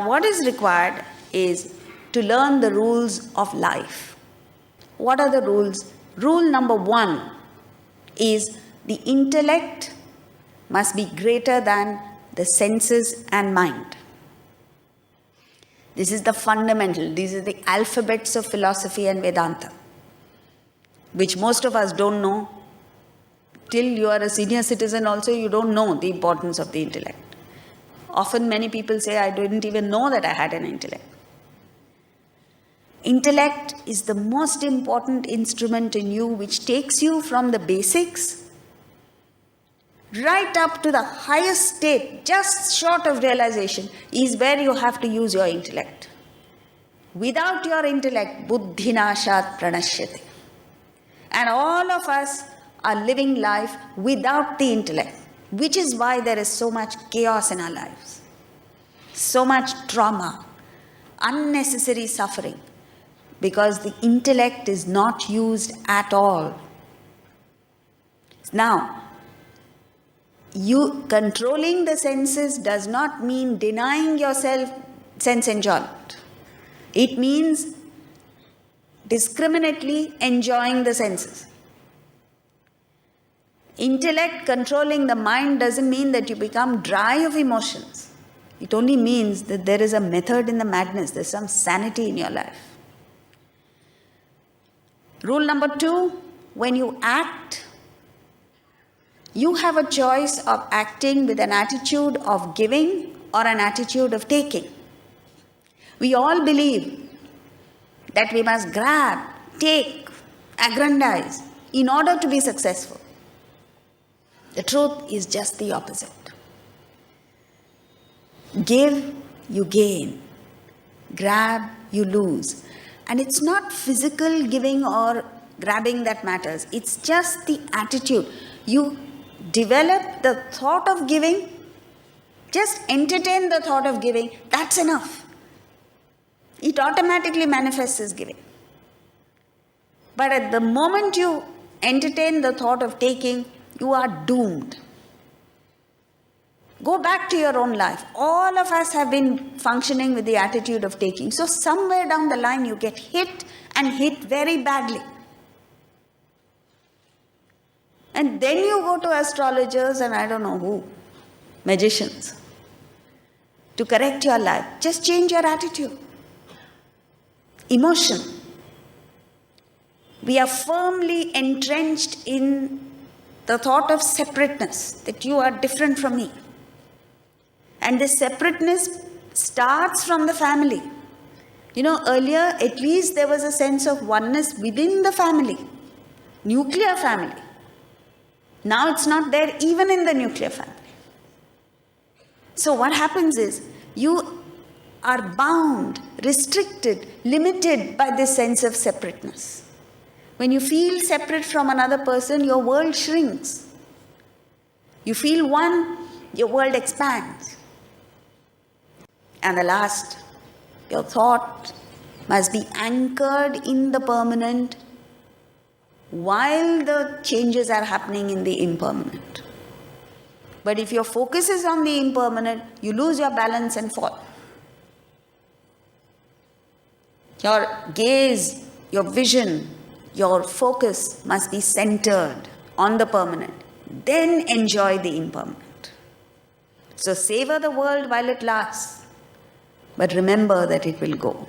What is required is to learn the rules of life. What are the rules? Rule number 1 is the intellect must be greater than the senses and mind. This is the fundamental. These are the alphabets of philosophy and Vedanta, which most of us don't know. Till you are a senior citizen also, you don't know the importance of the intellect. Often many people say, I didn't even know that I had an intellect. Intellect is the most important instrument in you, which takes you from the basics right up to the highest state, just short of realization, is where you have to use your intellect. Without your intellect, buddhinashat pranashyate. And all of us are living life without the intellect, which is why there is so much chaos in our lives, so much trauma, unnecessary suffering, because the intellect is not used at all. Now, you controlling the senses does not mean denying yourself sense enjoyment. It means discriminately enjoying the senses. Intellect controlling the mind doesn't mean that you become dry of emotions. It only means that there is a method in the madness. There's some sanity in your life. Rule number 2, when you act, you have a choice of acting with an attitude of giving or an attitude of taking. We all believe that we must grab, take, aggrandize in order to be successful. The truth is just the opposite. Give, you gain. Grab, you lose. And it's not physical giving or grabbing that matters. It's just the attitude. You develop the thought of giving, just entertain the thought of giving, that's enough. It automatically manifests as giving. But at the moment you entertain the thought of taking, you are doomed. Go back to your own life. All of us have been functioning with the attitude of taking. So somewhere down the line you get hit and hit very badly. And then you go to astrologers and I don't know who, magicians, to correct your life. Just change your attitude. Emotion. We are firmly entrenched in the thought of separateness, that you are different from me. And this separateness starts from the family. You know, earlier at least there was a sense of oneness within the family, nuclear family. Now it's not there even in the nuclear family. So what happens is, you are bound, restricted, limited by this sense of separateness. When you feel separate from another person, your world shrinks. You feel one, your world expands. And the last, your thought must be anchored in the permanent while the changes are happening in the impermanent. But if your focus is on the impermanent, you lose your balance and fall. Your gaze, your vision, your focus must be centered on the permanent. Then enjoy the impermanent. So savor the world while it lasts. But remember that it will go.